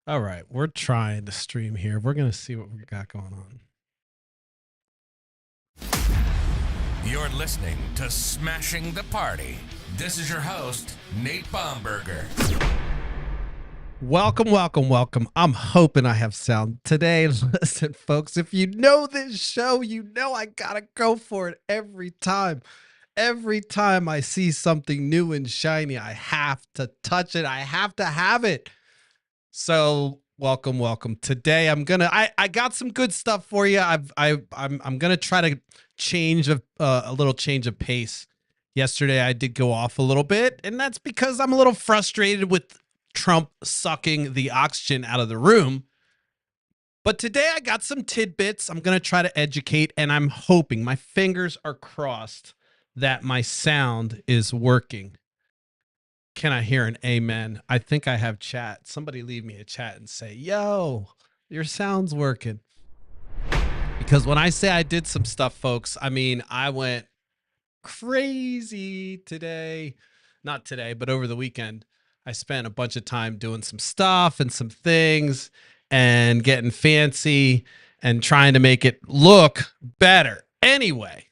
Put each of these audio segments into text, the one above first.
All right, we're trying to stream here. We're going to see what we got going on. You're listening to Smashing the Party. This is your host, Nate Baumberger. Welcome. I'm hoping I have sound today. Listen, folks, if you know this show, you know I got to go for it every time. Every time I see something new and shiny, I have to touch it. I have to have it. So welcome. Today I got some good stuff for you. I'm gonna try to change a little change of pace. Yesterday I did go off a little bit, and that's because I'm a little frustrated with Trump sucking the oxygen out of the room. But today I got some tidbits. I'm gonna try to educate, and I'm hoping, my fingers are crossed, that my sound is working. Can I hear an amen? I think I have chat. Somebody leave me a chat and say, yo, your sound's working. Because when I say I did some stuff, folks, I mean, I went crazy today. Not today, but over the weekend. I spent a bunch of time doing some stuff and some things and getting fancy and trying to make it look better. Anyway,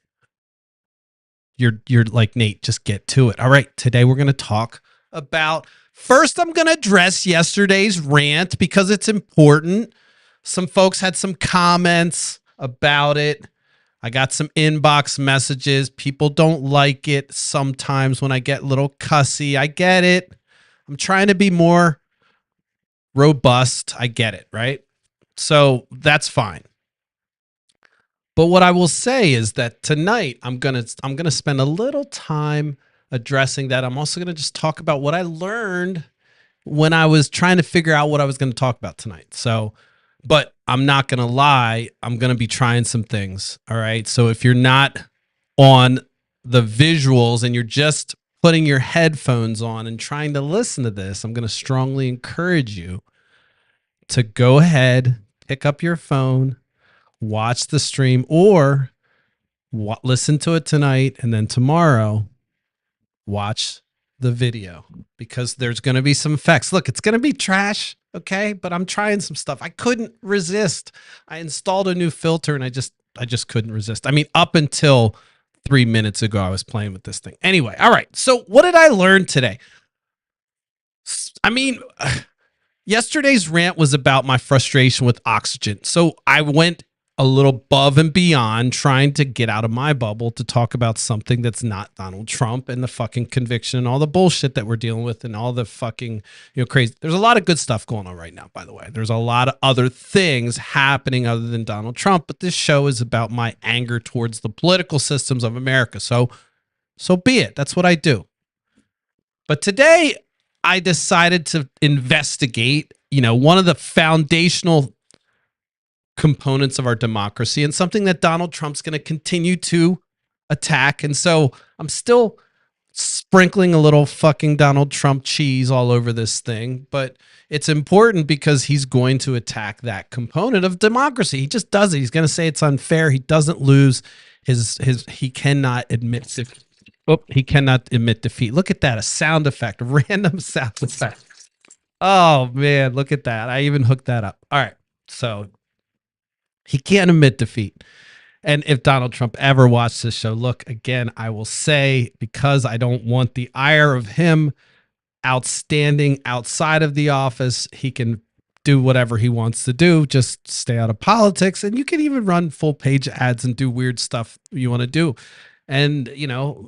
you're like, Nate, just get to it. All right, today we're going to talk about, first I'm going to address yesterday's rant because it's important. Some folks had some comments about it. I got some inbox messages. People don't like it sometimes when I get a little cussy. I get it. I'm trying to be more robust. I get it, right? So that's fine. But what I will say is that tonight I'm gonna spend a little time addressing that. I'm also gonna just talk about what I learned when I was trying to figure out what I was gonna talk about tonight. So, but I'm not gonna lie, I'm gonna be trying some things. All right. So if you're not on the visuals and you're just putting your headphones on and trying to listen to this, I'm gonna strongly encourage you to go ahead, pick up your phone, watch the stream, or listen to it tonight, and then tomorrow watch the video, because there's going to be some effects. Look, it's going to be trash, okay? But I'm trying some stuff. I couldn't resist. I installed a new filter and I just couldn't resist. I mean, up until 3 minutes ago, I was playing with this thing. Anyway, all right. So what did I learn today? I mean, yesterday's rant was about my frustration with oxygen. So I went a little above and beyond trying to get out of my bubble to talk about something that's not Donald Trump and the fucking conviction and all the bullshit that we're dealing with and all the fucking, crazy. There's a lot of good stuff going on right now, by the way. There's a lot of other things happening other than Donald Trump, but this show is about my anger towards the political systems of America. So be it. That's what I do. But today I decided to investigate, one of the foundational components of our democracy and something that Donald Trump's going to continue to attack. And so I'm still sprinkling a little fucking Donald Trump cheese all over this thing, but it's important because he's going to attack that component of democracy. He just does it. He's going to say it's unfair. He doesn't lose he cannot admit defeat. He cannot admit defeat. Look at that. A sound effect, a random sound effect. Oh man, look at that. I even hooked that up. All right. So he can't admit defeat. And if Donald Trump ever watched this show, look, again, I will say, because I don't want the ire of him outstanding outside of the office, he can do whatever he wants to do. Just stay out of politics. And you can even run full page ads and do weird stuff you want to do. And,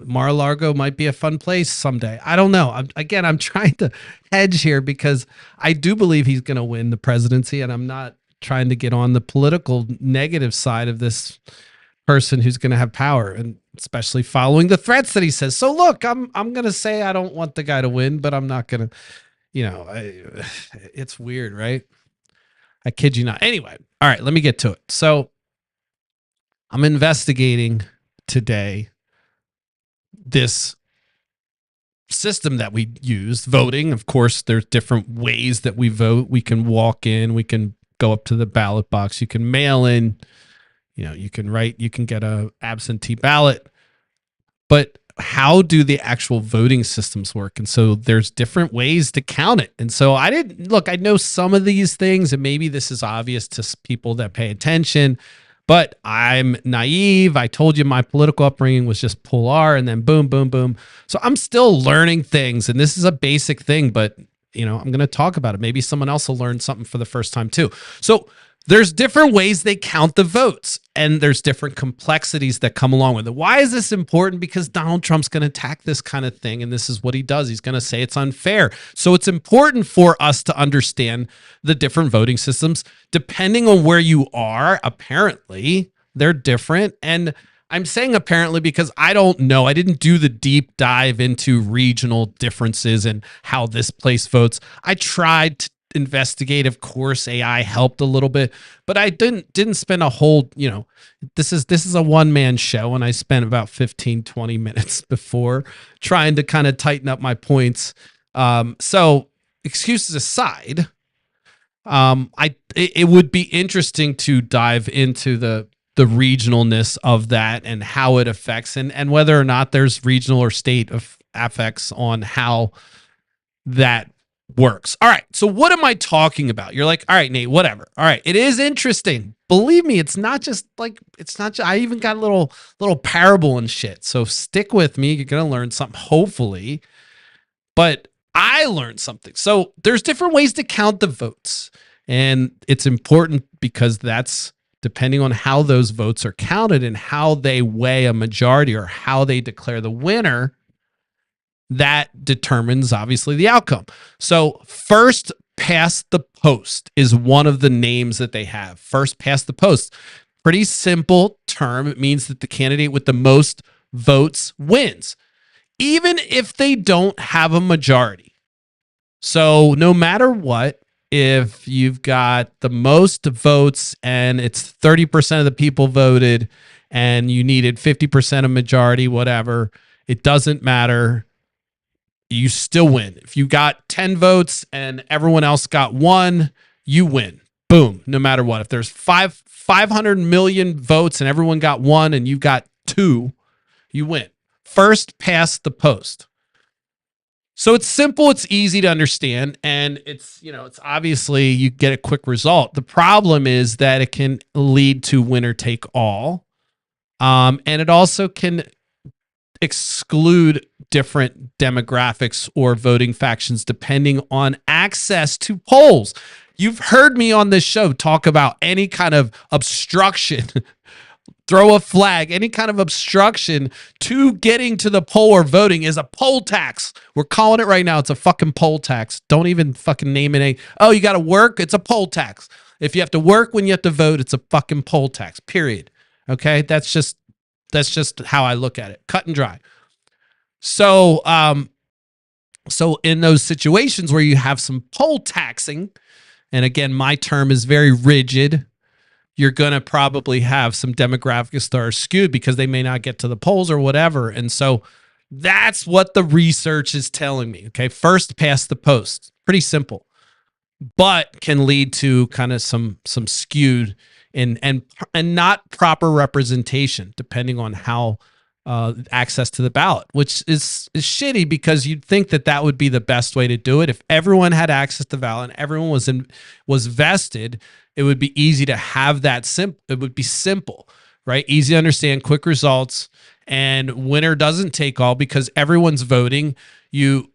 Mar-a-Lago might be a fun place someday. I don't know. I'm trying to hedge here because I do believe he's going to win the presidency, and I'm not trying to get on the political negative side of this person who's going to have power, and especially following the threats that he says. So look, I'm going to say I don't want the guy to win, but I'm not going to, it's weird, right? I kid you not. Anyway, all right, let me get to it. So I'm investigating today this system that we use, voting. Of course, there's different ways that we vote. We can walk in, we can go up to the ballot box, you can mail in, you can write, you can get a absentee ballot. But how do the actual voting systems work? And so there's different ways to count it. And so I know some of these things, and maybe this is obvious to people that pay attention, but I'm naive. I told you my political upbringing was just pull R and then boom, boom, boom. So I'm still learning things, and this is a basic thing, but I'm going to talk about it. Maybe someone else will learn something for the first time too. So there's different ways they count the votes, and there's different complexities that come along with it. Why is this important? Because Donald Trump's going to attack this kind of thing, and this is what he does. He's going to say it's unfair. So it's important for us to understand the different voting systems. Depending on where you are, apparently, they're different. And I'm saying apparently because I don't know. I didn't do the deep dive into regional differences and how this place votes. I tried to investigate. Of course, AI helped a little bit, but I didn't spend a whole, this is a one-man show, and I spent about 15-20 minutes before trying to kind of tighten up my points. So excuses aside, it would be interesting to dive into the regionalness of that and how it affects and whether or not there's regional or state of effects on how that works. All right. So what am I talking about? You're like, all right, Nate, whatever. All right. It is interesting. Believe me, it's not just I even got a little parable and shit. So stick with me. You're going to learn something, hopefully. But I learned something. So there's different ways to count the votes. And it's important because that's depending on how those votes are counted and how they weigh a majority or how they declare the winner, that determines obviously the outcome. So first past the post is one of the names that they have. First past the post. Pretty simple term. It means that the candidate with the most votes wins, even if they don't have a majority. So no matter what, if you've got the most votes and it's 30% of the people voted and you needed 50% of majority, whatever, it doesn't matter. You still win. If you got 10 votes and everyone else got 1, you win. Boom. No matter what. If there's 500 million votes and everyone got 1 and you got 2, you win. First past the post. So it's simple, it's easy to understand, and it's obviously you get a quick result. The problem is that it can lead to winner take all. And it also can exclude different demographics or voting factions depending on access to polls. You've heard me on this show talk about any kind of obstruction, throw a flag, any kind of obstruction to getting to the poll or voting is a poll tax. We're calling it right now. It's a fucking poll tax. Don't even fucking name it. You got to work. It's a poll tax. If you have to work when you have to vote, it's a fucking poll tax, period. Okay. That's just how I look at it. Cut and dry. So in those situations where you have some poll taxing, and again, my term is very rigid, you're going to probably have some demographics that are skewed because they may not get to the polls or whatever. And so that's what the research is telling me. Okay. First past the post. Pretty simple, but can lead to kind of some skewed and not proper representation depending on how access to the ballot, which is shitty because you'd think that would be the best way to do it. If everyone had access to the ballot and everyone was vested, it would be easy to have that it would be simple, right? Easy to understand, quick results, and winner doesn't take all because everyone's voting. There's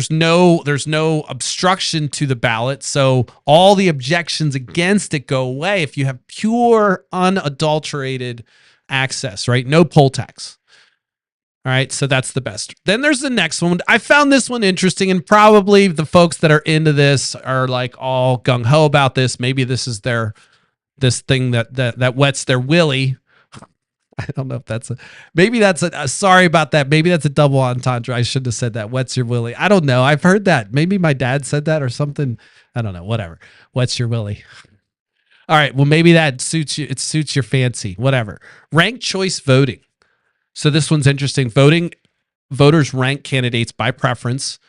no obstruction to the ballot. So all the objections against it go away if you have pure, unadulterated access, right? No poll tax. All right. So that's the best. Then there's the next one. I found this one interesting, and probably the folks that are into this are like all gung ho about this. Maybe this is this thing that wets their willy. I don't know if sorry about that. Maybe that's a double entendre. I shouldn't have said that. Wets your willy. I don't know. I've heard that. Maybe my dad said that or something. I don't know. Whatever. Wets your willy. All right. Well, maybe that suits you. It suits your fancy. Whatever. Ranked choice voting. So this one's interesting. Voters rank candidates by preference.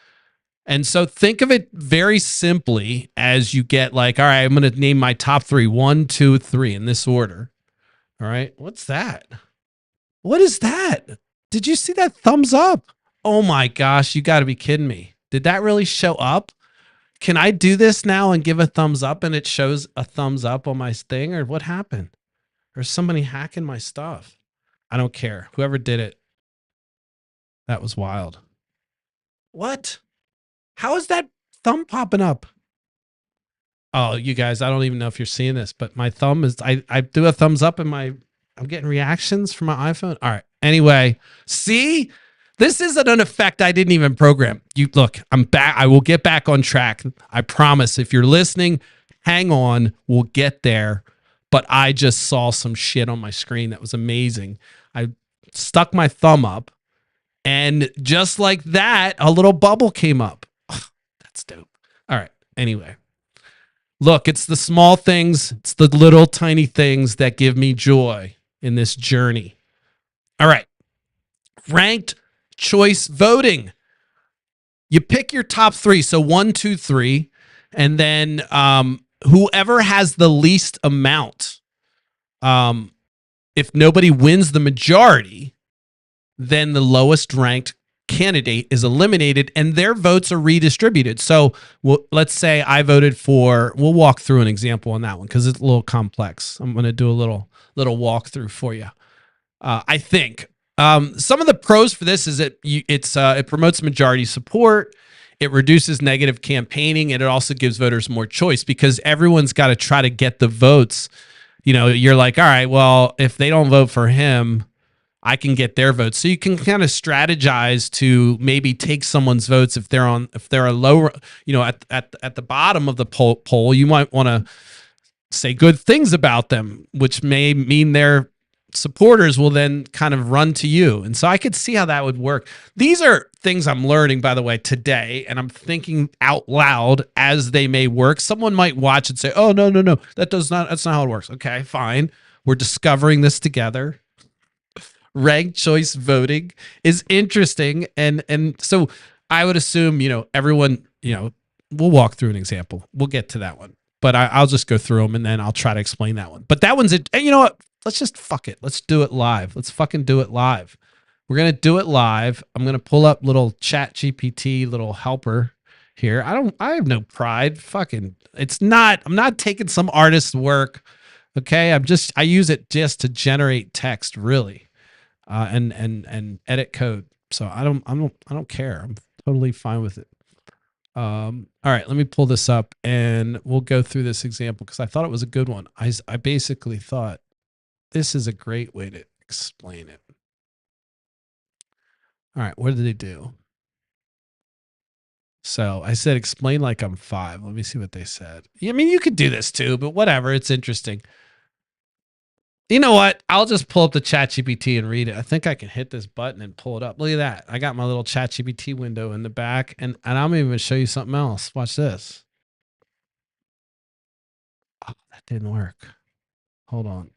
And so think of it very simply as you get like, all right, I'm going to name my top 3, 1, 2, 3 in this order. All right. What's that? What is that? Did you see that thumbs up? Oh my gosh, you got to be kidding me. Did that really show up? Can I do this now and give a thumbs up and it shows a thumbs up on my thing, or what happened? Or is somebody hacking my stuff? I don't care. Whoever did it, that was wild. What? How is that thumb popping up? Oh, you guys, I don't even know if you're seeing this, but my thumb is, I do a thumbs up and I'm getting reactions from my iPhone. All right. Anyway, see, this isn't an effect I didn't even program. You look, I'm back. I will get back on track. I promise. If you're listening, hang on. We'll get there. But I just saw some shit on my screen that was amazing. I stuck my thumb up, and just like that, a little bubble came up. That's dope. All right. Anyway. Look, it's the small things, it's the little tiny things that give me joy in this journey. All right. Ranked choice voting. You pick your top three. So 1, 2, 3. And then whoever has the least amount, if nobody wins the majority, then the lowest ranked candidate is eliminated and their votes are redistributed. So let's say I voted for, we'll walk through an example on that one because it's a little complex. I'm going to do a little walkthrough for you. I think some of the pros for this is that it promotes majority support. It reduces negative campaigning, and it also gives voters more choice because everyone's got to try to get the votes. You know, you're like, all right, well, if they don't vote for him, I can get their votes. So you can kind of strategize to maybe take someone's votes if they're a low, at the bottom of the poll, you might want to say good things about them, which may mean their supporters will then kind of run to you. And so I could see how that would work. These are things I'm learning, by the way, today, and I'm thinking out loud as they may work. Someone might watch and say, oh, no, that's not how it works. Okay, fine. We're discovering this together. Ranked choice voting is interesting, and so I would assume everyone we'll walk through an example. We'll get to that one, but I'll just go through them and then I'll try to explain that one. But that one's it. And you know what? Let's just fuck it. Let's do it live. Let's fucking do it live. We're gonna do it live. I'm gonna pull up little Chat GPT, little helper here. I have no pride. Fucking, I'm not taking some artist's work. Okay, I use it just to generate text, really. And edit code. So I don't care. I'm totally fine with it. All right, let me pull this up and we'll go through this example because I thought it was a good one. I basically thought this is a great way to explain it. All right, what did they do? So I said, explain like I'm 5. Let me see what they said. I mean, you could do this too, but whatever. It's interesting. You know what? I'll just pull up the ChatGPT and read it. I think I can hit this button and pull it up. Look at that. I got my little ChatGPT window in the back, and I'm even going to show you something else. Watch this. Oh, that didn't work. Hold on.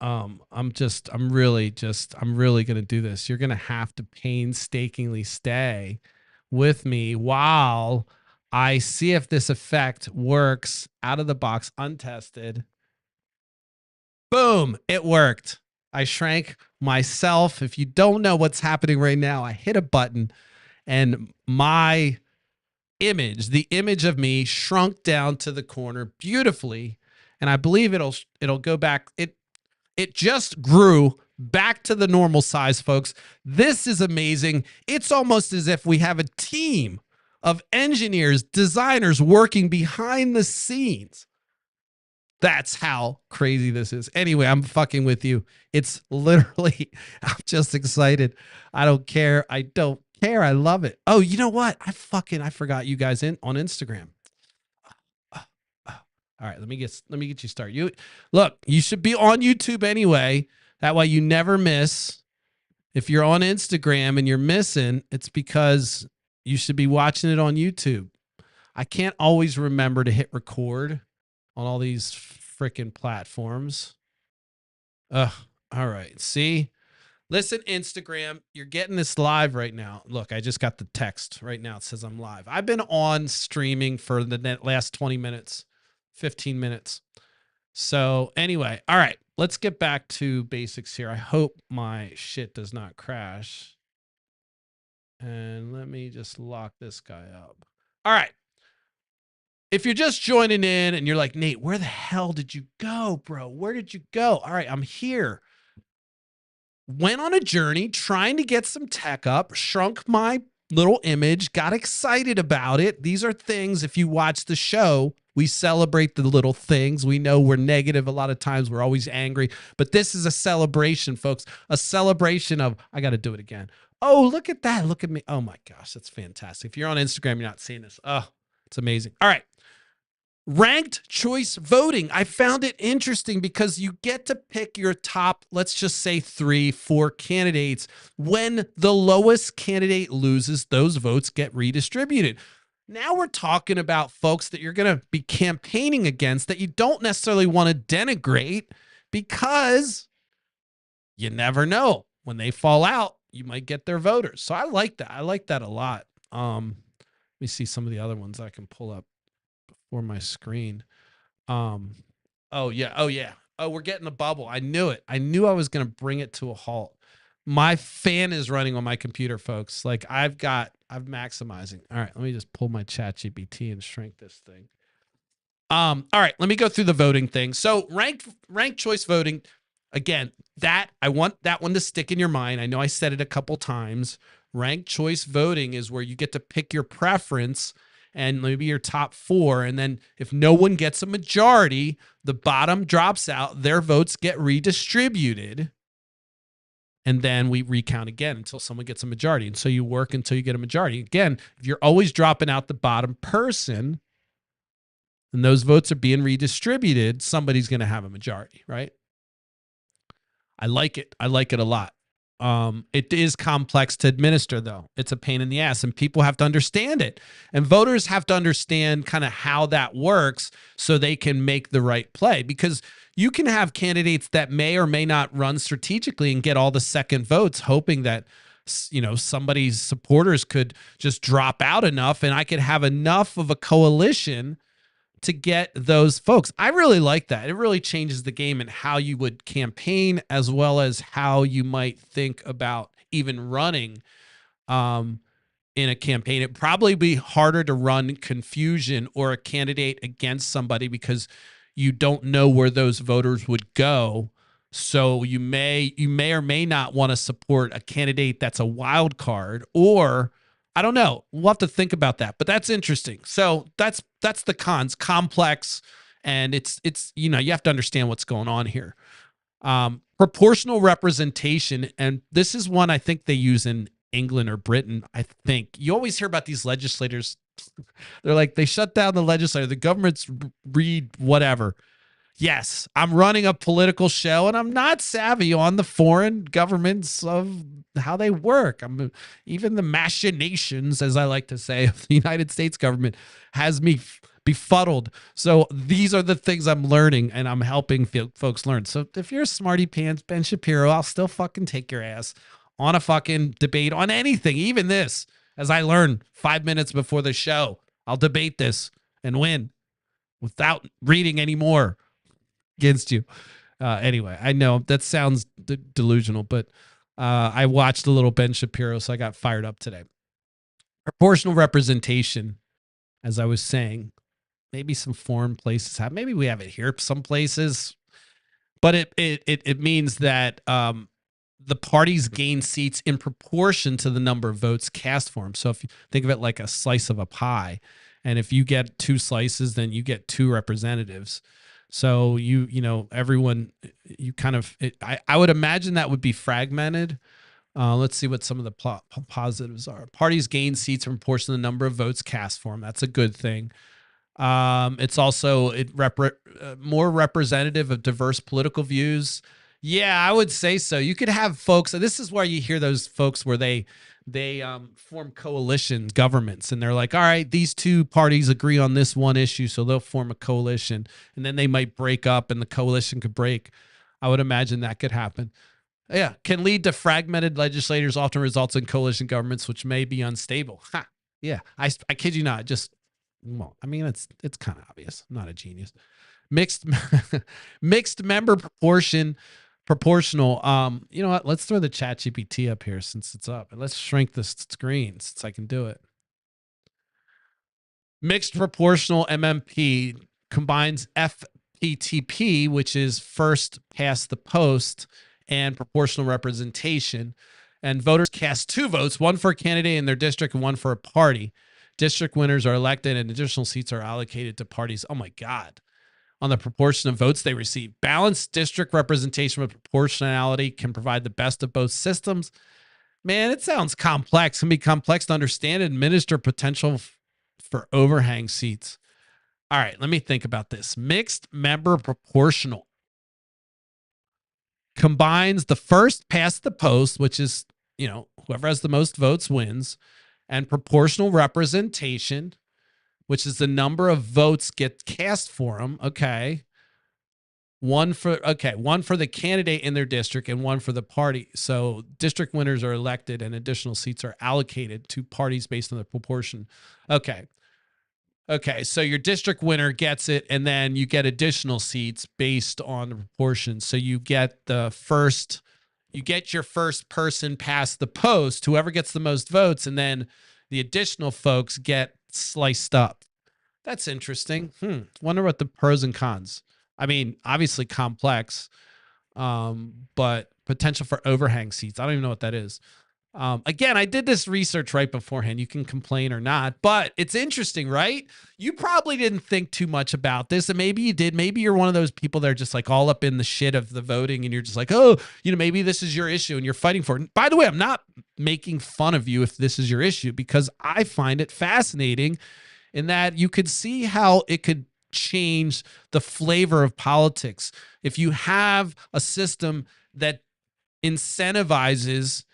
I'm really going to do this. You're going to have to painstakingly stay with me while I see if this effect works out of the box, untested. Boom, it worked. I shrank myself. If you don't know what's happening right now, I hit a button and my image, the image of me, shrunk down to the corner beautifully. And I believe it'll go back. It just grew back to the normal size, folks. This is amazing. It's almost as if we have a team of engineers, designers working behind the scenes. That's how crazy this is. Anyway, I'm fucking with you. It's literally, I'm just excited. I don't care. I don't care. I love it. Oh, you know what? I forgot you guys on Instagram. All right, let me get you started. You should be on YouTube anyway. That way you never miss. If you're on Instagram and you're missing, it's because you should be watching it on YouTube. I can't always remember to hit record on all these freaking platforms. All right. See? Listen, Instagram, you're getting this live right now. Look, I just got the text right now. It says I'm live. I've been on streaming for the last 20 minutes, 15 minutes. So anyway, all right. let's get back to basics here. I hope my shit does not crash. And let me just lock this guy up. All right. If you're just joining in and you're like, Nate, where the hell did you go, bro? Where did you go? All right, I'm here. Went on a journey trying to get some tech up, shrunk my little image, got excited about it. These are things, if you watch the show, we celebrate the little things. We know we're negative a lot of times. We're always angry. But this is a celebration, folks. A celebration of, I got to do it again. Oh, look at that. Look at me. Oh, my gosh. That's fantastic. If you're on Instagram, you're not seeing this. Oh, it's amazing. All right. Ranked choice voting. I found it interesting because you get to pick your top, let's just say 3, 4 candidates. When the lowest candidate loses, those votes get redistributed. Now we're talking about folks that you're going to be campaigning against that you don't necessarily want to denigrate because you never know. When they fall out, you might get their voters. So I like that. I like that a lot. Let me see some of the other ones I can pull up for my screen. Oh yeah. Oh, we're getting the bubble. I knew it. I knew I was going to bring it to a halt. My fan is running on my computer, folks. Like I'm maximizing. All right, let me just pull my chat GPT and shrink this thing. All right, let me go through the voting thing. So ranked choice voting, again, that I want that one to stick in your mind. I know I said it a couple times. Ranked choice voting is where you get to pick your preference and maybe your top 4. And then if no one gets a majority, the bottom drops out, their votes get redistributed. And then we recount again until someone gets a majority. And so you work until you get a majority. Again, if you're always dropping out the bottom person and those votes are being redistributed, somebody's going to have a majority, right? I like it. I like it a lot. It is complex to administer, though. It's a pain in the ass, and people have to understand it. And voters have to understand kind of how that works so they can make the right play. Because you can have candidates that may or may not run strategically and get all the second votes, hoping that somebody's supporters could just drop out enough, and I could have enough of a coalition to get those folks. I really like that. It really changes the game and how you would campaign as well as how you might think about even running in a campaign. It'd probably be harder to run confusion or a candidate against somebody because you don't know where those voters would go. So you may or may not want to support a candidate that's a wild card, or I don't know. We'll have to think about that, but that's interesting. So that's the cons, complex, and it's you have to understand what's going on here. Proportional representation, and this is one I think they use in England or Britain. I think you always hear about these legislators. They're like, they shut down the legislature. The government's read whatever. Yes, I'm running a political show and I'm not savvy on the foreign governments of how they work. Even the machinations, as I like to say, of the United States government has me befuddled. So these are the things I'm learning and I'm helping folks learn. So if you're a smarty pants, Ben Shapiro, I'll still fucking take your ass on a fucking debate on anything, even this, as I learn 5 minutes before the show. I'll debate this and win without reading any more against you. Anyway, I know that sounds delusional, but I watched a little Ben Shapiro, so I got fired up today. Proportional representation, as I was saying, maybe some foreign places have. Maybe we have it here, some places, but it means that the parties gain seats in proportion to the number of votes cast for them. So if you think of it like a slice of a pie, and if you get 2 slices, then you get 2 representatives. So everyone, you kind of, I would imagine that would be fragmented. Let's see what some of the positives are. Parties gain seats in proportion to the number of votes cast for them. That's a good thing. It's also more representative of diverse political views. Yeah, I would say so. You could have folks, this is where you hear those folks where they form coalition governments, and they're like, all right, these 2 parties agree on this one issue, so they'll form a coalition, and then they might break up and the coalition could break. I would imagine that could happen. Yeah, can lead to fragmented legislators, often results in coalition governments, which may be unstable. Ha. Yeah, I kid you not. It's kind of obvious. I'm not a genius. Mixed mixed member proportional. You know what? Let's throw the chat GPT up here since it's up. And let's shrink the screen since I can do it. Mixed proportional MMP combines FPTP, which is first past the post, and proportional representation. And voters cast 2 votes, one for a candidate in their district and one for a party. District winners are elected and additional seats are allocated to parties. Oh my God. On the proportion of votes they receive. Balanced district representation with proportionality can provide the best of both systems. Man, it sounds complex. It can be complex to understand and administer potential for overhang seats. All right, let me think about this. Mixed member proportional combines the first past the post, which is, whoever has the most votes wins, and proportional representation, which is the number of votes get cast for them. Okay. One for the candidate in their district and one for the party. So district winners are elected and additional seats are allocated to parties based on the proportion. Okay. So your district winner gets it, and then you get additional seats based on the proportion. So you get your first person past the post, whoever gets the most votes, and then the additional folks get sliced up. That's interesting. Wonder what the pros and cons. I mean, obviously complex, but potential for overhang seats. I don't even know what that is. Again, I did this research right beforehand. You can complain or not, but it's interesting, right? You probably didn't think too much about this, and maybe you did. Maybe you're one of those people that are just like all up in the shit of the voting, and you're just like, oh, maybe this is your issue and you're fighting for it. And by the way, I'm not making fun of you if this is your issue, because I find it fascinating in that you could see how it could change the flavor of politics. If you have a system that incentivizes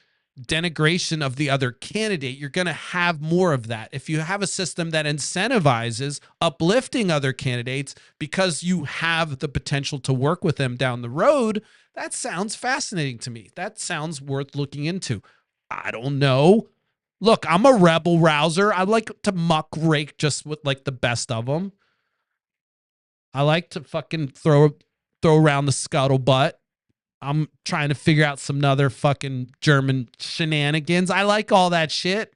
denigration of the other candidate, you're going to have more of that. If you have a system that incentivizes uplifting other candidates because you have the potential to work with them down the road, that sounds fascinating to me. That sounds worth looking into. I don't know. Look, I'm a rebel rouser. I like to muck rake just with like the best of them. I like to fucking throw around the scuttlebutt. I'm trying to figure out some other fucking German shenanigans. I like all that shit.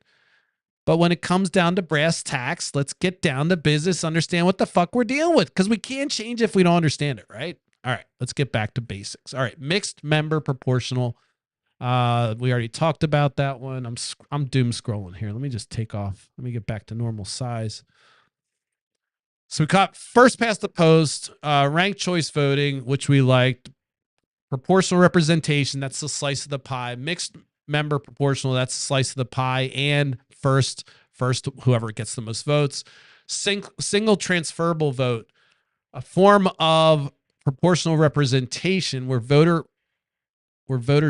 But when it comes down to brass tacks, let's get down to business, understand what the fuck we're dealing with, because we can't change if we don't understand it, right? All right, let's get back to basics. All right, mixed member proportional. We already talked about that one. I'm doom scrolling here. Let me just take off. Let me get back to normal size. So we got first past the post, ranked choice voting, which we liked. Proportional representation, that's the slice of the pie. Mixed member proportional, that's the slice of the pie. And first, whoever gets the most votes. Single transferable vote, a form of proportional representation where voters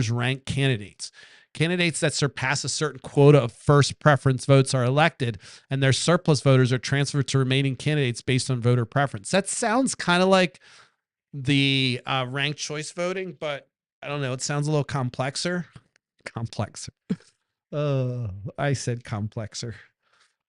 rank candidates. Candidates that surpass a certain quota of first preference votes are elected, and their surplus voters are transferred to remaining candidates based on voter preference. That sounds kind of like the ranked choice voting, but I don't know. It sounds a little complexer. I said complexer.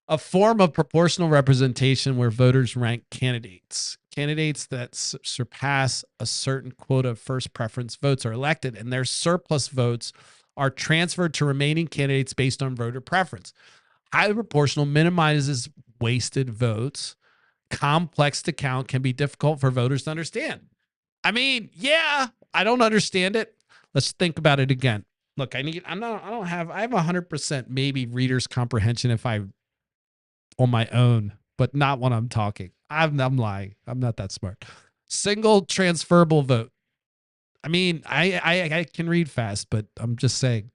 A form of proportional representation where voters rank candidates. Candidates that surpass a certain quota of first preference votes are elected, and their surplus votes are transferred to remaining candidates based on voter preference. Highly proportional minimizes wasted votes. Complex to count, can be difficult for voters to understand. I mean, yeah, I don't understand it. Let's think about it again. Look, I have 100% maybe reader's comprehension if I on my own, but not when I'm talking. I'm lying. I'm not that smart. Single transferable vote. I mean, I can read fast, but I'm just saying.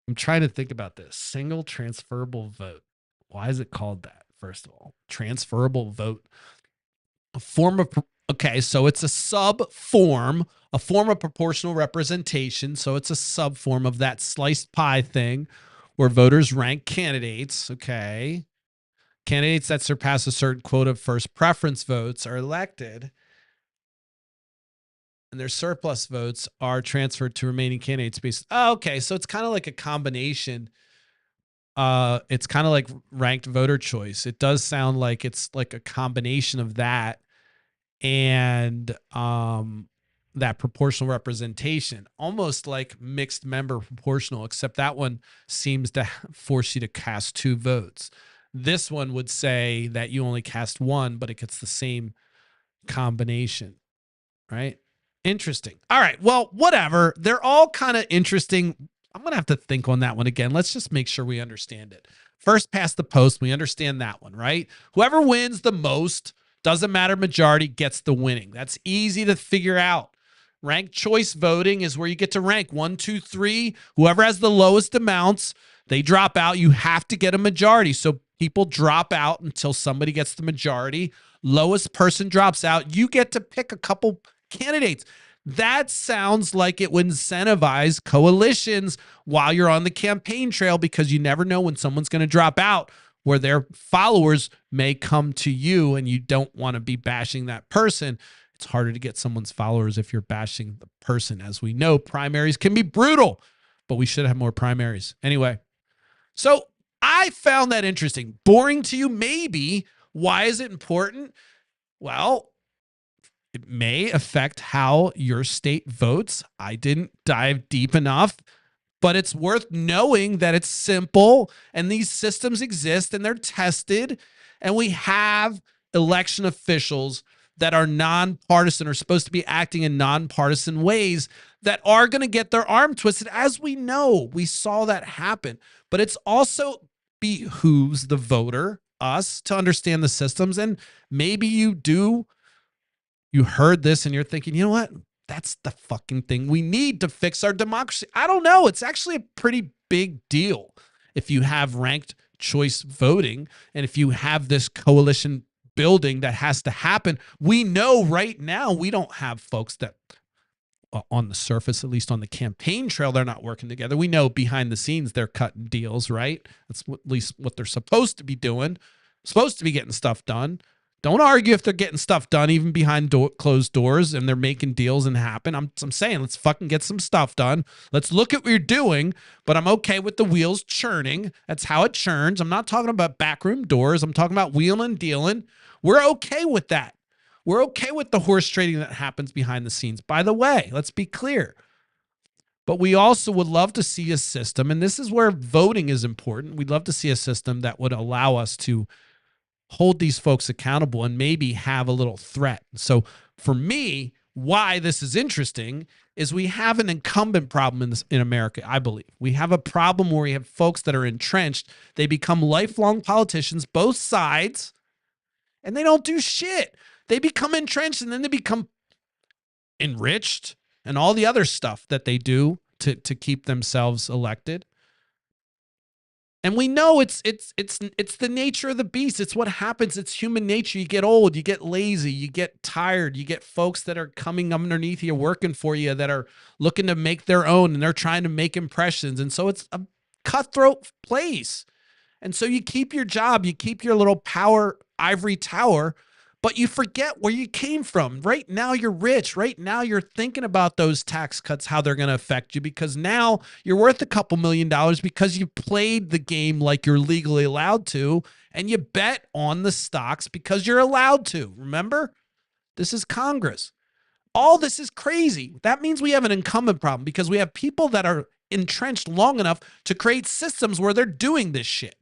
I'm trying to think about this. Single transferable vote. Why is it called that? First of all, transferable vote. A form of so it's a form of proportional representation. So it's a sub form of that sliced pie thing where voters rank candidates. Okay. Candidates that surpass a certain quota of first preference votes are elected, and their surplus votes are transferred to remaining candidates based. Oh, okay. So it's kind of like a combination. It's kind of like ranked voter choice. It does sound like it's like a combination of that and that proportional representation, almost like mixed member proportional, except that one seems to force you to cast 2 votes. This one would say that you only cast 1, but it gets the same combination, right? Interesting. All right. Well, whatever. They're all kind of interesting. I'm going to have to think on that one again. Let's just make sure we understand it. First past the post, we understand that one, right? Whoever wins the most, doesn't matter, majority gets the winning. That's easy to figure out. Ranked choice voting is where you get to rank 1, 2, 3. Whoever has the lowest amounts, they drop out. You have to get a majority. So people drop out until somebody gets the majority. Lowest person drops out. You get to pick a couple candidates. That sounds like it would incentivize coalitions while you're on the campaign trail, because you never know when someone's going to drop out, where their followers may come to you and you don't want to be bashing that person. It's harder to get someone's followers if you're bashing the person. As we know, primaries can be brutal, but we should have more primaries. Anyway, so I found that interesting. Boring to you? Maybe. Why is it important? Well, it may affect how your state votes. I didn't dive deep enough, but it's worth knowing that it's simple and these systems exist and they're tested, and we have election officials that are nonpartisan, are supposed to be acting in nonpartisan ways, that are going to get their arm twisted. As we know, we saw that happen, but it's also behooves the voter, us, to understand the systems. And maybe you heard this and you're thinking, you know what? That's the fucking thing we need to fix our democracy. I don't know. It's actually a pretty big deal if you have ranked choice voting and if you have this coalition building that has to happen. We know right now we don't have folks that on the surface, at least on the campaign trail, they're not working together. We know behind the scenes they're cutting deals, right? That's at least what they're supposed to be doing, supposed to be getting stuff done. Don't argue if they're getting stuff done, even behind closed doors, and they're making deals and happen. I'm saying let's fucking get some stuff done. Let's look at what you're doing, but I'm okay with the wheels churning. That's how it churns. I'm not talking about backroom doors. I'm talking about wheeling and dealing. We're okay with that. We're okay with the horse trading that happens behind the scenes. By the way, let's be clear. But we also would love to see a system, and this is where voting is important. We'd love to see a system that would allow us to hold these folks accountable and maybe have a little threat. So for me, why this is interesting is we have an incumbent problem in America, I believe. We have a problem where we have folks that are entrenched. They become lifelong politicians, both sides, and they don't do shit. They become entrenched and then they become enriched and all the other stuff that they do to keep themselves elected. And we know it's the nature of the beast. It's what happens. It's human nature. You get old, you get lazy, you get tired, you get folks that are coming underneath you, working for you, that are looking to make their own, and they're trying to make impressions. And so it's a cutthroat place. And so you keep your job, you keep your little power ivory tower, but you forget where you came from. Right now, you're rich. Right now, you're thinking about those tax cuts, how they're going to affect you, because now you're worth a couple $1 million because you played the game like you're legally allowed to, and you bet on the stocks because you're allowed to. Remember? This is Congress. All this is crazy. That means we have an incumbent problem because we have people that are entrenched long enough to create systems where they're doing this shit.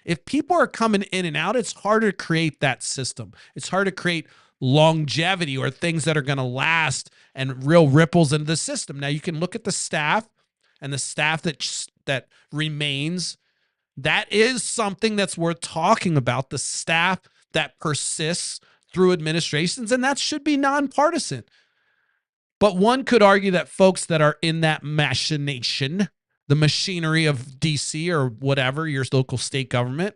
If people are coming in and out, it's harder to create that system. It's hard to create longevity or things that are going to last and real ripples into the system. Now, you can look at the staff and the staff that remains. That is something that's worth talking about, the staff that persists through administrations, and that should be nonpartisan. But one could argue that folks that are in that machination, the machinery of DC or whatever, your local state government,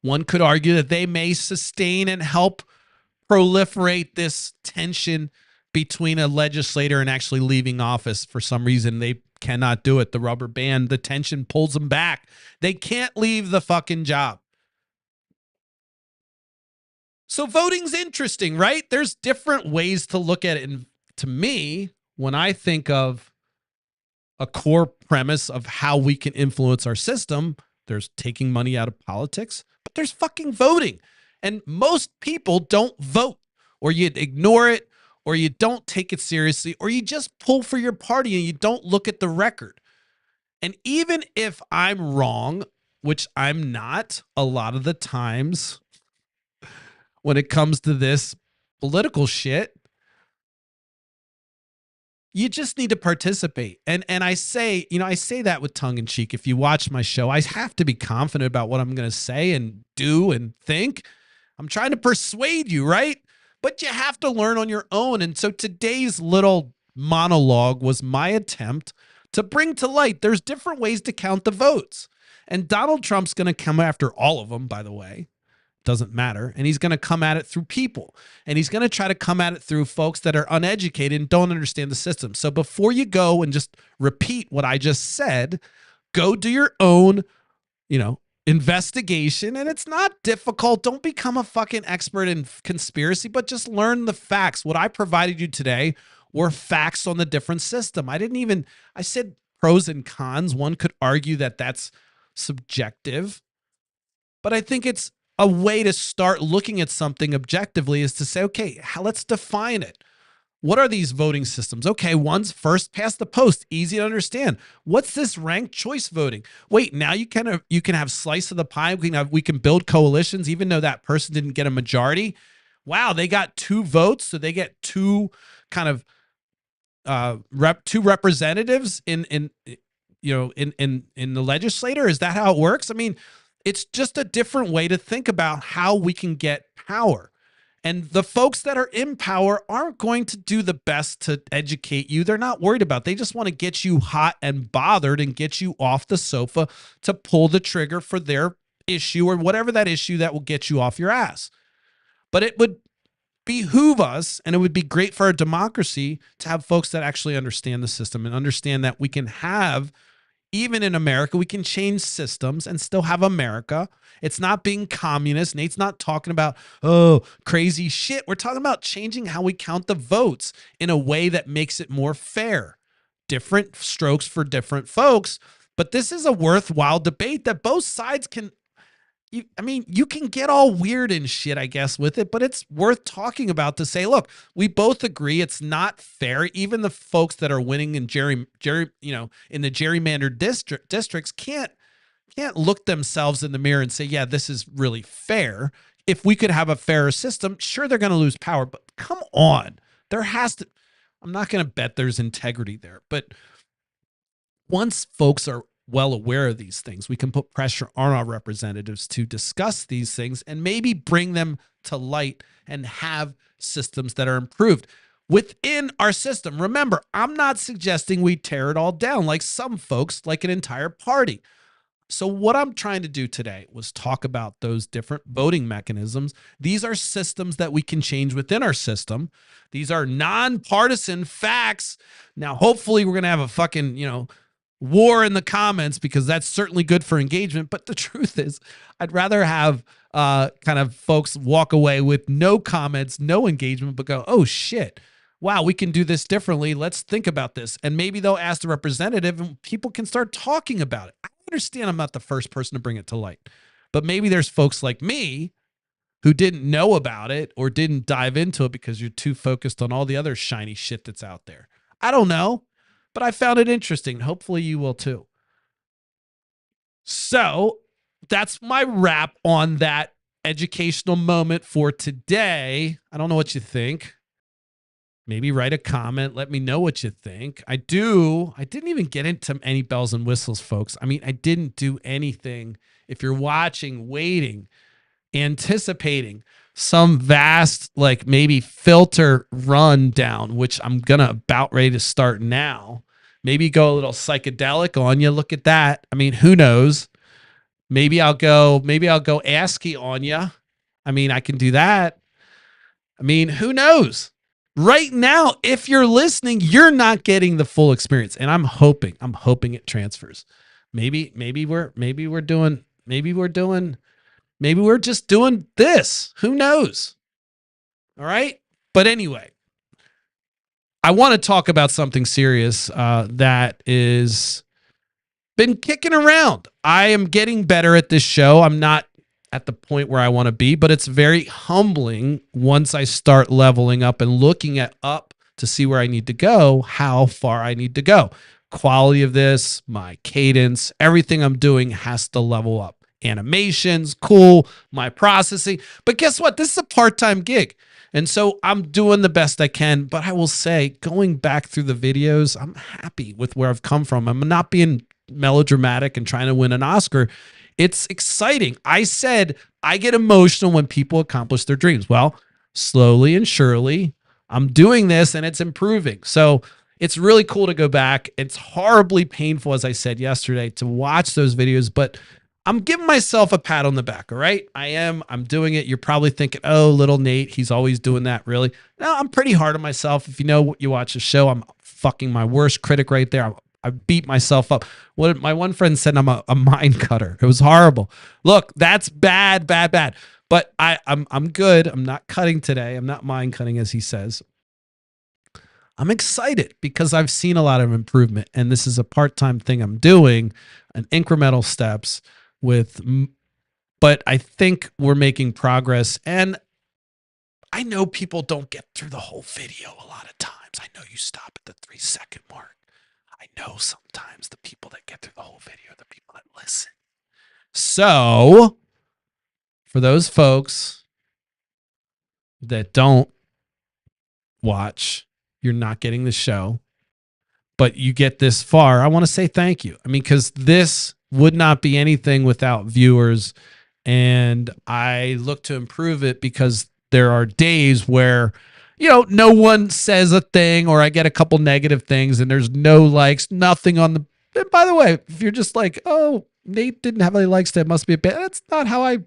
one could argue that they may sustain and help proliferate this tension between a legislator and actually leaving office. For some reason, they cannot do it. The rubber band, the tension pulls them back. They can't leave the fucking job. So voting's interesting, right? There's different ways to look at it. And to me, when I think of a core premise of how we can influence our system, there's taking money out of politics, but there's fucking voting. And most people don't vote. or you ignore it, or you don't take it seriously, or you just pull for your party and you don't look at the record. And even if I'm wrong, which I'm not a lot of the times when it comes to this political shit, you just need to participate. And I say, I say that with tongue in cheek. If you watch my show, I have to be confident about what I'm going to say and do and think. I'm trying to persuade you, right? But you have to learn on your own. And so today's little monologue was my attempt to bring to light there's different ways to count the votes. And Donald Trump's going to come after all of them, by the way. Doesn't matter. And he's going to come at it through people. And he's going to try to come at it through folks that are uneducated and don't understand the system. So before you go and just repeat what I just said, go do your own, investigation. And it's not difficult. Don't become a fucking expert in conspiracy, but just learn the facts. What I provided you today were facts on the different system. I said pros and cons. One could argue that that's subjective, but I think it's a way to start looking at something objectively is to say, okay, let's define it. What are these voting systems? Okay, one's first past the post, easy to understand. What's this ranked choice voting? Wait, now you can have slice of the pie. We can build coalitions, even though that person didn't get a majority. Wow, they got 2 votes, so they get 2 kind of two representatives in the legislature. Is that how it works? I mean, it's just a different way to think about how we can get power. And the folks that are in power aren't going to do the best to educate you. They're not worried about it. They just want to get you hot and bothered and get you off the sofa to pull the trigger for their issue or whatever that issue that will get you off your ass. But it would behoove us, and it would be great for our democracy to have folks that actually understand the system and understand that we can have, even in America, we can change systems and still have America. It's not being communist. Nate's not talking about, crazy shit. We're talking about changing how we count the votes in a way that makes it more fair. Different strokes for different folks. But this is a worthwhile debate that both sides can. You can get all weird and shit, I guess, with it, but it's worth talking about to say, look, we both agree it's not fair. Even the folks that are winning in in the gerrymandered districts can't look themselves in the mirror and say, yeah, this is really fair. If we could have a fairer system, sure, they're going to lose power, but come on, I'm not going to bet there's integrity there, but once folks are well aware of these things, we can put pressure on our representatives to discuss these things and maybe bring them to light and have systems that are improved within our system. Remember, I'm not suggesting we tear it all down like some folks, like an entire party. So what I'm trying to do today was talk about those different voting mechanisms. These are systems that we can change within our system. These are nonpartisan facts. Now, hopefully we're going to have a fucking, war in the comments, because that's certainly good for engagement. But the truth is, I'd rather have kind of folks walk away with no comments, no engagement, but go, oh shit, wow, we can do this differently. Let's think about this. And maybe they'll ask the representative and people can start talking about it. I understand I'm not the first person to bring it to light, but maybe there's folks like me who didn't know about it or didn't dive into it because you're too focused on all the other shiny shit that's out there. I don't know. But I found it interesting. Hopefully you will too. So that's my wrap on that educational moment for today. I don't know what you think. Maybe write a comment. Let me know what you think. I didn't even get into any bells and whistles, folks. I didn't do anything. If you're watching, waiting, anticipating some vast, like maybe filter rundown, which I'm gonna about ready to start now. Maybe go a little psychedelic on you. Look at that. Who knows? Maybe I'll go ASCII on you. I can do that. Who knows? Right now, if you're listening, you're not getting the full experience. And I'm hoping it transfers. Maybe we're just doing this. Who knows? All right. But anyway, I want to talk about something serious that is been kicking around. I am getting better at this show. I'm not at the point where I want to be, but it's very humbling once I start leveling up and looking at up to see where I need to go, how far I need to go. Quality of this, my cadence, everything I'm doing has to level up. Animations, cool, my processing. But guess what? This is a part-time gig. And so I'm doing the best I can. But I will say, going back through the videos, I'm happy with where I've come from. I'm not being melodramatic and trying to win an Oscar. It's exciting. I said I get emotional when people accomplish their dreams. Well, slowly and surely, I'm doing this and it's improving. So it's really cool to go back. It's horribly painful, as I said yesterday, to watch those videos, but I'm giving myself a pat on the back. All right. I'm doing it. You're probably thinking, oh, little Nate, he's always doing that. Really? No, I'm pretty hard on myself. If you know, you watch the show, I'm fucking my worst critic right there. I beat myself up. What my one friend said, I'm a mind cutter. It was horrible. Look, that's bad, bad, bad. But I'm good. I'm not cutting today. I'm not mind cutting, as he says. I'm excited because I've seen a lot of improvement, and this is a part-time thing I'm doing, an incremental steps with, but I think we're making progress. And I know people don't get through the whole video a lot of times. I know you stop at the 3-second mark. I know sometimes the people that get through the whole video are the people that listen. So for those folks that don't watch, you're not getting the show, but you get this far, I want to say thank you. I mean, because this would not be anything without viewers. And I look to improve it because there are days where, no one says a thing, or I get a couple negative things and there's no likes, nothing on the. And by the way, if you're just like, oh, Nate didn't have any likes, that must be a bad. That's not how I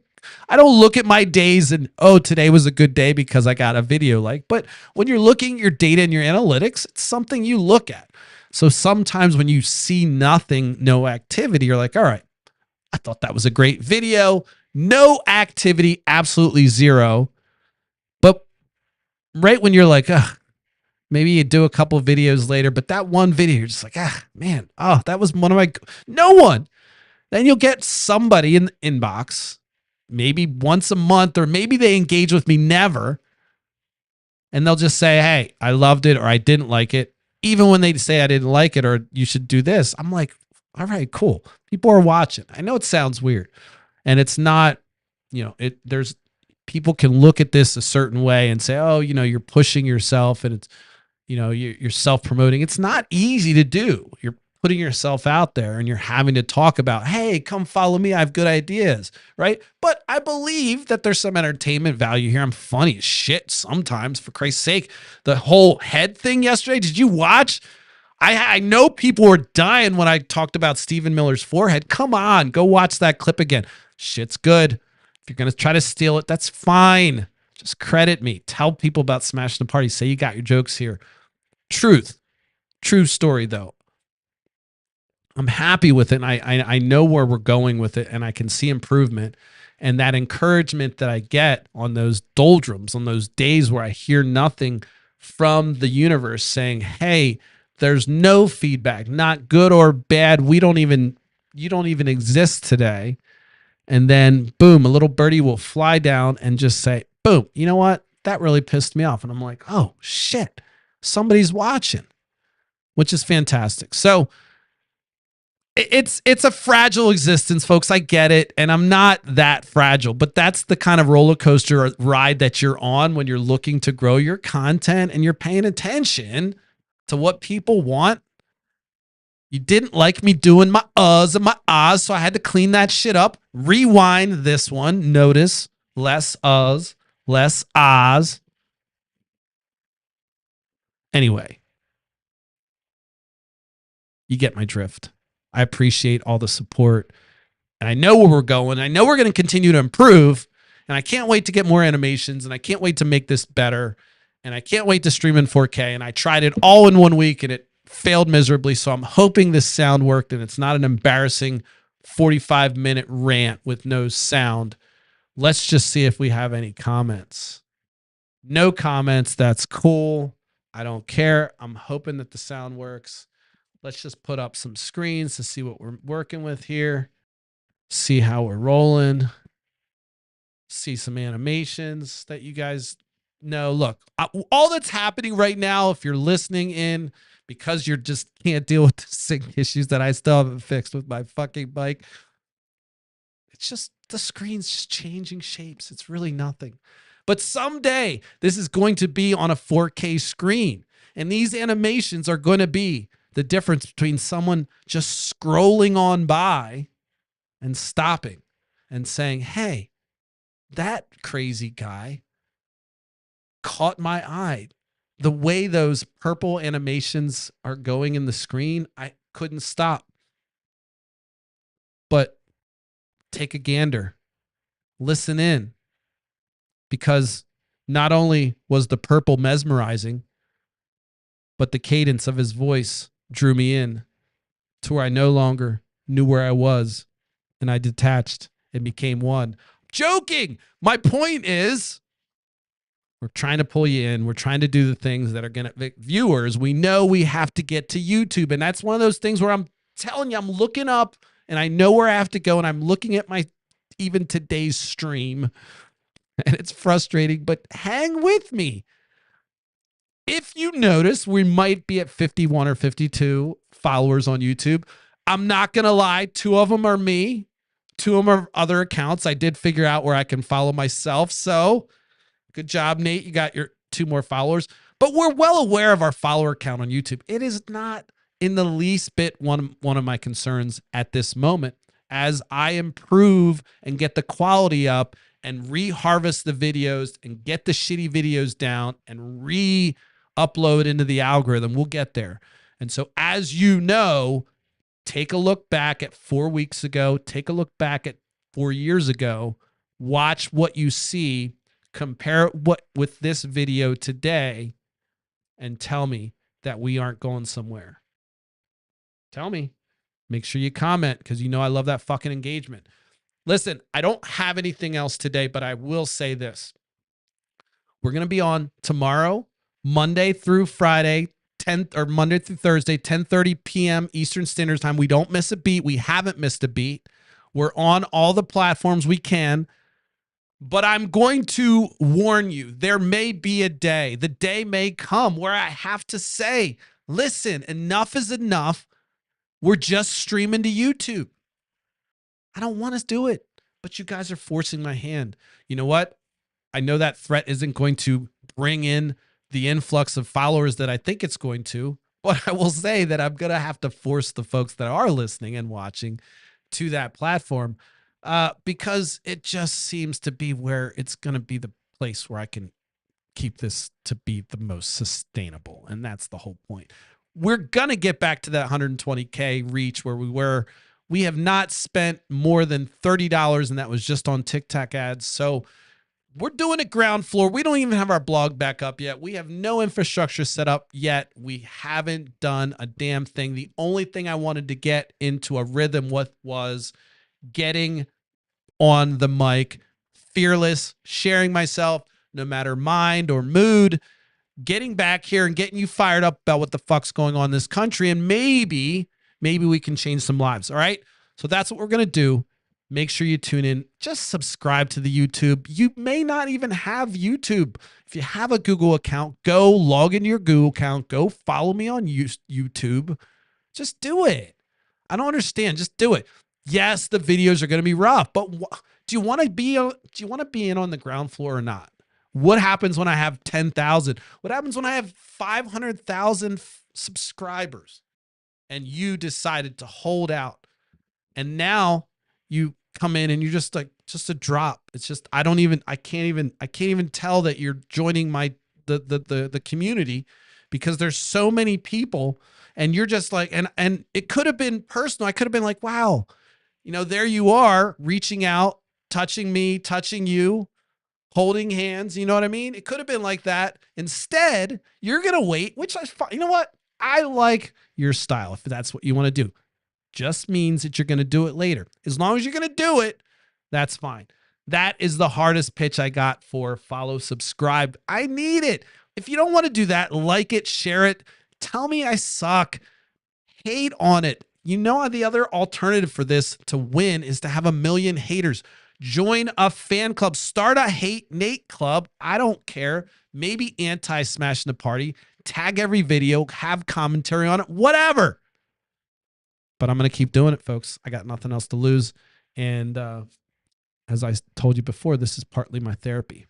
don't look at my days and, oh, today was a good day because I got a video like. But when you're looking at your data and your analytics, it's something you look at. So sometimes when you see nothing, no activity, you're like, all right, I thought that was a great video. No activity, absolutely zero. But right when you're like, maybe you do a couple of videos later, but that one video, you're just like, man, that was one of my, no one. Then you'll get somebody in the inbox, maybe once a month, or maybe they engage with me never. And they'll just say, hey, I loved it, or I didn't like it. Even when they say I didn't like it, or you should do this, I'm like, all right, cool. People are watching. I know it sounds weird. And it's not, there's people can look at this a certain way and say, oh, you're pushing yourself and it's, you're self-promoting. It's not easy to do. You're putting yourself out there and you're having to talk about, hey, come follow me. I have good ideas, right? But I believe that there's some entertainment value here. I'm funny as shit sometimes, for Christ's sake. The whole head thing yesterday, did you watch? I know people were dying when I talked about Stephen Miller's forehead. Come on, go watch that clip again. Shit's good. If you're going to try to steal it, that's fine. Just credit me. Tell people about Smashing the Party. Say you got your jokes here. Truth. True story, though. I'm happy with it. And I know where we're going with it, and I can see improvement. And that encouragement that I get on those doldrums, on those days where I hear nothing from the universe saying, hey, there's no feedback, not good or bad. You don't even exist today. And then boom, a little birdie will fly down and just say, boom, you know what? That really pissed me off. And I'm like, oh shit, somebody's watching, which is fantastic. So it's a fragile existence, folks. I get it. And I'm not that fragile, but that's the kind of roller coaster ride that you're on when you're looking to grow your content and you're paying attention to what people want. You didn't like me doing my uhs and my ahs, so I had to clean that shit up. Rewind this one. Notice less uhs, less ahs. Anyway, you get my drift. I appreciate all the support. And I know where we're going. I know we're going to continue to improve. And I can't wait to get more animations. And I can't wait to make this better. And I can't wait to stream in 4K. And I tried it all in 1 week and it failed miserably. So I'm hoping this sound worked and it's not an embarrassing 45-minute rant with no sound. Let's just see if we have any comments. No comments. That's cool. I don't care. I'm hoping that the sound works. Let's just put up some screens to see what we're working with here. See how we're rolling. see some animations that you guys know. Look, all that's happening right now, if you're listening in because you just can't deal with the sync issues that I still haven't fixed with my fucking bike, it's just the screen's just changing shapes. It's really nothing. But someday this is going to be on a 4K screen. And these animations are going to be the difference between someone just scrolling on by and stopping and saying, hey, that crazy guy caught my eye. The way those purple animations are going in the screen, I couldn't stop. But take a gander, listen in, because not only was the purple mesmerizing, but the cadence of his voice drew me in to where I no longer knew where I was, and I detached and became one. Joking. My point is, we're trying to pull you in. We're trying to do the things that are going to, viewers, we know we have to get to YouTube. And that's one of those things where I'm telling you, I'm looking up and I know where I have to go. And I'm looking at my, even today's stream, and it's frustrating, but hang with me. If you notice, we might be at 51 or 52 followers on YouTube. I'm not going to lie. 2 of them are me. 2 of them are other accounts. I did figure out where I can follow myself. So good job, Nate. You got your 2 more followers. But we're well aware of our follower count on YouTube. It is not in the least bit one of my concerns at this moment. As I improve and get the quality up and re-harvest the videos and get the shitty videos down and re-upload into the algorithm, we'll get there. And so, as you know, take a look back at 4 weeks ago. Take a look back at 4 years ago. Watch what you see. Compare what with this video today and tell me that we aren't going somewhere. Tell me. Make sure you comment because you know I love that fucking engagement. Listen, I don't have anything else today, but I will say this. We're going to be on tomorrow, Monday through Friday, Monday through Thursday, 10:30 p.m. Eastern Standard Time. We don't miss a beat. We haven't missed a beat. We're on all the platforms we can. But I'm going to warn you, there may be a day, the day may come where I have to say, listen, enough is enough. We're just streaming to YouTube. I don't want to do it, but you guys are forcing my hand. You know what? I know that threat isn't going to bring in the influx of followers that I think it's going to, but I will say that I'm going to have to force the folks that are listening and watching to that platform because it just seems to be where it's going to be the place where I can keep this to be the most sustainable. And that's the whole point. We're going to get back to that 120K reach where we were. We have not spent more than $30, and that was just on TikTok ads. So we're doing it ground floor. We don't even have our blog back up yet. We have no infrastructure set up yet. We haven't done a damn thing. The only thing I wanted to get into a rhythm with was getting on the mic, fearless, sharing myself, no matter mind or mood, getting back here and getting you fired up about what the fuck's going on in this country. And maybe we can change some lives. All right. So that's what we're going to do. Make sure you tune in. Just subscribe to the YouTube. You may not even have YouTube. If you have a Google account, go log into your Google account. Go follow me on YouTube. Just do it. I don't understand. Just do it. Yes, the videos are going to be rough, but do you want to be in on the ground floor or not? What happens when I have 10,000? What happens when I have 500,000 subscribers and you decided to hold out and now you come in and you're just like, just a drop. It's just, I can't even tell that you're joining the community because there's so many people and you're just like, and it could have been personal. I could have been like, wow, there you are reaching out, touching me, touching you, holding hands. You know what I mean? It could have been like that. Instead, you're going to wait, which is fine. You know what? I like your style. If that's what you want to do, just means that you're going to do it later. As long as you're going to do it, that's fine. That is the hardest pitch I got for follow, subscribe. I need it. If you don't want to do that, like it, share it. Tell me I suck. Hate on it. The other alternative for this to win is to have 1 million haters. Join a fan club. Start a Hate Nate club. I don't care. Maybe anti-smashing the party. Tag every video. Have commentary on it. Whatever. But I'm going to keep doing it, folks. I got nothing else to lose. And as I told you before, this is partly my therapy.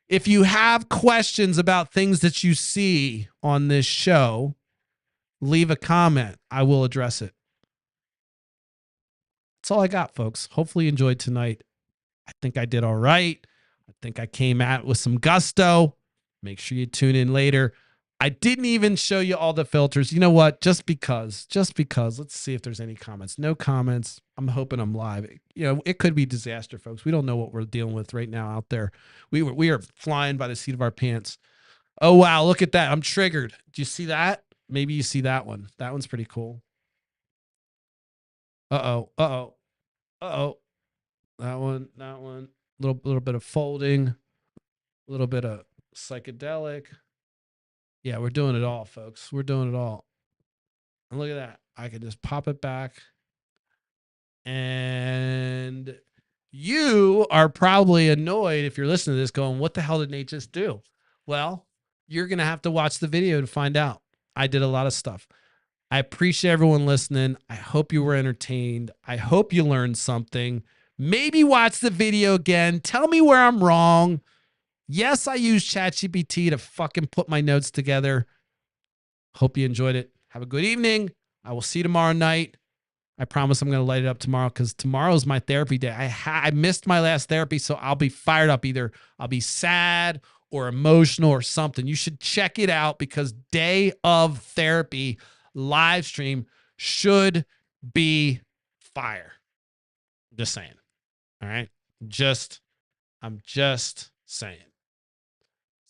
If you have questions about things that you see on this show, leave a comment. I will address it. That's all I got, folks. Hopefully you enjoyed tonight. I think I did all right. I think I came at it with some gusto. Make sure you tune in later. I didn't even show you all the filters. You know what? Just because. Let's see if there's any comments. No comments. I'm hoping I'm live. You know, it could be disaster, folks. We don't know what we're dealing with right now out there. We are flying by the seat of our pants. Oh, wow. Look at that. I'm triggered. Do you see that? Maybe you see that one. That one's pretty cool. Uh-oh. Uh-oh. Uh-oh. That one. Little bit of folding. A little bit of psychedelic. Yeah, we're doing it all, folks. We're doing it all. And look at that. I can just pop it back. And you are probably annoyed if you're listening to this going, what the hell did Nate just do? Well, you're going to have to watch the video to find out. I did a lot of stuff. I appreciate everyone listening. I hope you were entertained. I hope you learned something. Maybe watch the video again. Tell me where I'm wrong. Yes, I used ChatGPT to fucking put my notes together. Hope you enjoyed it. Have a good evening. I will see you tomorrow night. I promise I'm going to light it up tomorrow because tomorrow is my therapy day. I missed my last therapy, so I'll be fired up. Either I'll be sad or emotional or something. You should check it out because day of therapy live stream should be fire. Just saying. All right. I'm just saying.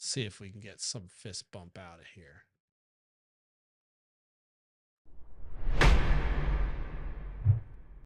See if we can get some fist bump out of here.